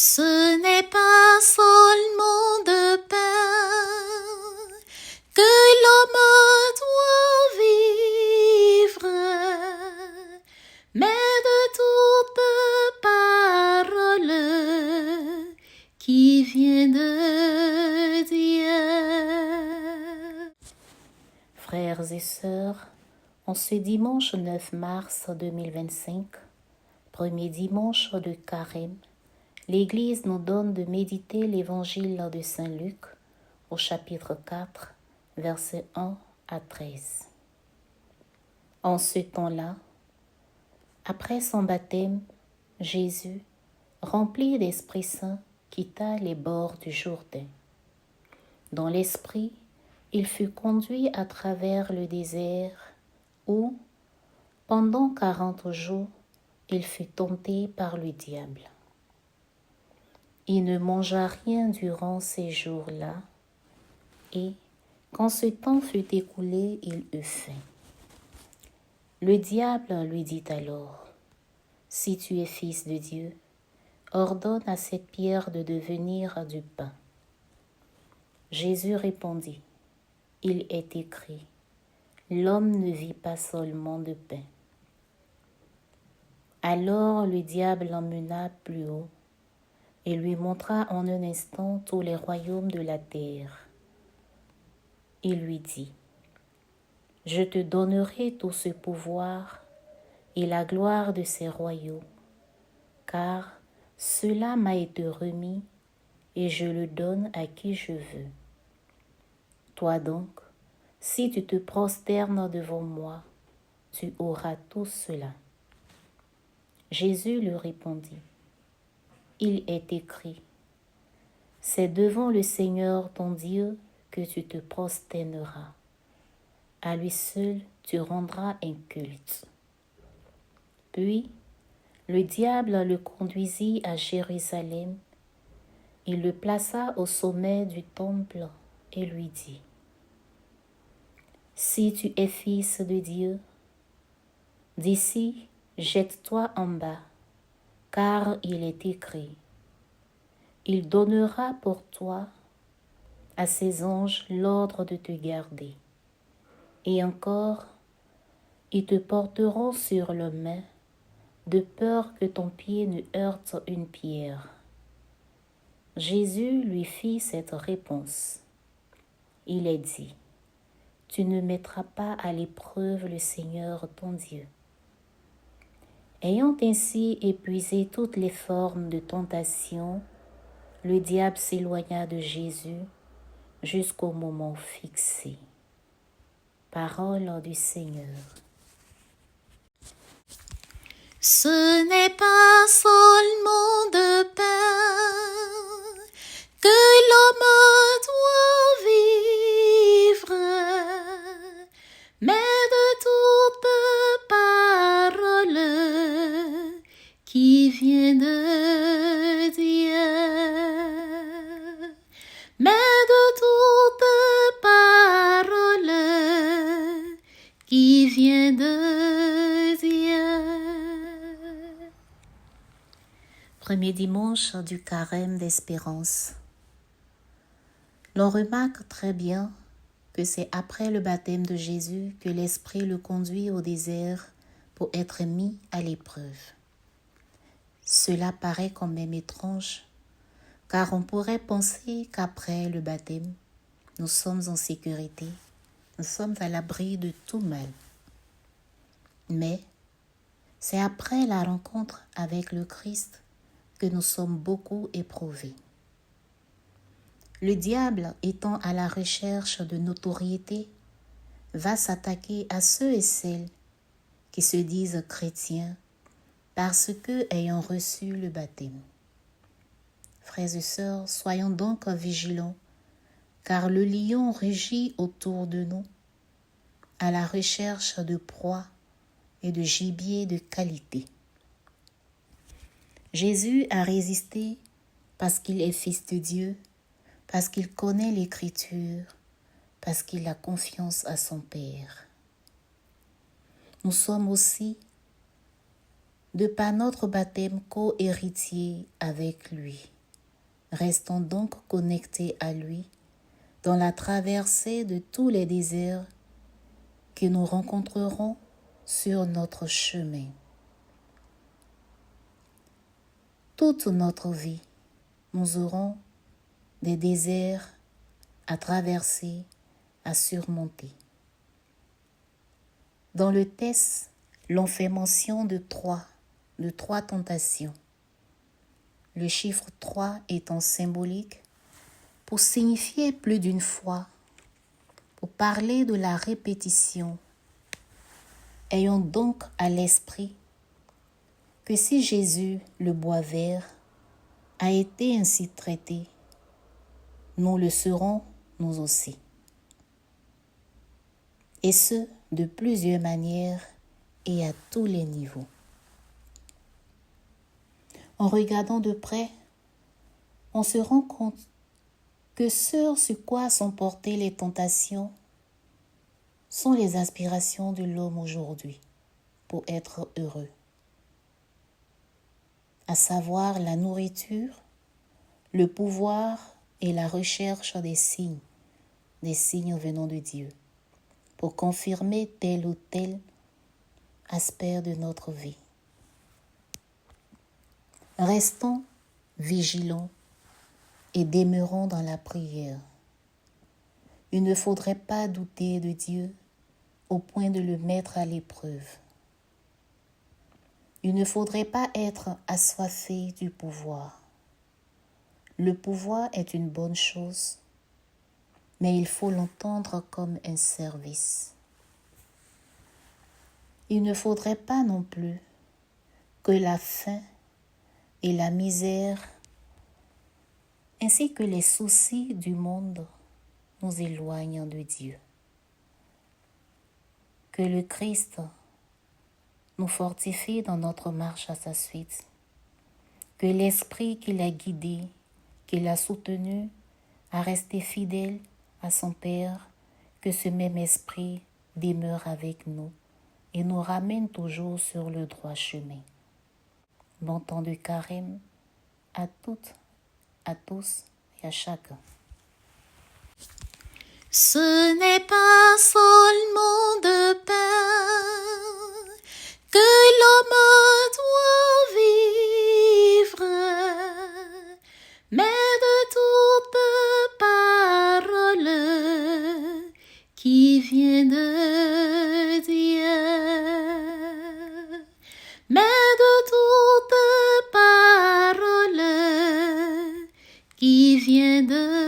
Ce n'est pas seulement de pain que l'homme doit vivre, mais de toute parole qui vient de Dieu. Frères et sœurs, en ce dimanche 9 mars 2025, premier dimanche de Carême, l'Église nous donne de méditer l'Évangile de Saint Luc au chapitre 4, versets 1 à 13. En ce temps-là, après son baptême, Jésus, rempli d'Esprit Saint, quitta les bords du Jourdain. Dans l'Esprit, il fut conduit à travers le désert où, pendant 40 jours, il fut tenté par le diable. Il ne mangea rien durant ces jours-là, et, quand ce temps fut écoulé, il eut faim. Le diable lui dit alors, « Si tu es fils de Dieu, ordonne à cette pierre de devenir du pain. » Jésus répondit, « Il est écrit, l'homme ne vit pas seulement de pain. » Alors le diable l'emmena plus haut, et lui montra en un instant tous les royaumes de la terre. Il lui dit, « Je te donnerai tout ce pouvoir et la gloire de ces royaumes, car cela m'a été remis et je le donne à qui je veux. Toi donc, si tu te prosternes devant moi, tu auras tout cela. » Jésus lui répondit, « Il est écrit, c'est devant le Seigneur ton Dieu que tu te prosterneras. À lui seul tu rendras un culte. » Puis, le diable le conduisit à Jérusalem. Il le plaça au sommet du temple et lui dit, « Si tu es fils de Dieu, d'ici jette-toi en bas, car il est écrit, il donnera pour toi à ses anges l'ordre de te garder. Et encore, ils te porteront sur leurs mains, de peur que ton pied ne heurte une pierre. » Jésus lui fit cette réponse. Il est dit, « Tu ne mettras pas à l'épreuve le Seigneur ton Dieu. » Ayant ainsi épuisé toutes les formes de tentation, le diable s'éloigna de Jésus jusqu'au moment fixé. Parole du Seigneur. Ce n'est pas seulement de pain que l'homme doit vivre, mais de toute parole qui vient de Dieu. Mais de toute parole qui vient de Dieu. Premier dimanche du carême d'espérance. L'on remarque très bien que c'est après le baptême de Jésus que l'Esprit le conduit au désert pour être mis à l'épreuve. Cela paraît quand même étrange, car on pourrait penser qu'après le baptême, nous sommes en sécurité, nous sommes à l'abri de tout mal. Mais c'est après la rencontre avec le Christ que nous sommes beaucoup éprouvés. Le diable, étant à la recherche de notoriété, va s'attaquer à ceux et celles qui se disent chrétiens parce que ayant reçu le baptême. Frères et sœurs, soyons donc vigilants, car le lion rugit autour de nous, à la recherche de proies et de gibier de qualité. Jésus a résisté parce qu'il est fils de Dieu, parce qu'il connaît l'Écriture, parce qu'il a confiance à son Père. Nous sommes aussi de par notre baptême co-héritier avec lui. Restons donc connectés à lui dans la traversée de tous les déserts que nous rencontrerons sur notre chemin. Toute notre vie, nous aurons des déserts à traverser, à surmonter. Dans le texte, l'on fait mention de trois tentations. Le chiffre 3 étant symbolique pour signifier plus d'une fois, pour parler de la répétition. Ayons donc à l'esprit que si Jésus, le bois vert, a été ainsi traité, nous le serons nous aussi. Et ce, de plusieurs manières et à tous les niveaux. En regardant de près, on se rend compte que ce sur quoi sont portées les tentations sont les aspirations de l'homme aujourd'hui pour être heureux, à savoir la nourriture, le pouvoir et la recherche des signes venant de Dieu, pour confirmer tel ou tel aspect de notre vie. Restons vigilants et demeurons dans la prière. Il ne faudrait pas douter de Dieu au point de le mettre à l'épreuve. Il ne faudrait pas être assoiffé du pouvoir. Le pouvoir est une bonne chose, mais il faut l'entendre comme un service. Il ne faudrait pas non plus que la faim et la misère, ainsi que les soucis du monde, nous éloignent de Dieu. Que le Christ nous fortifie dans notre marche à sa suite. Que l'Esprit qui l'a guidé, qui l'a soutenu à rester fidèle à son Père, que ce même Esprit demeure avec nous et nous ramène toujours sur le droit chemin. Bon temps de carême à toutes, à tous et à chacun. Ce n'est pas seulement de pain que l'homme doit vivre, mais de toute parole qui vient de Dieu. Mais de toute parole qui vient de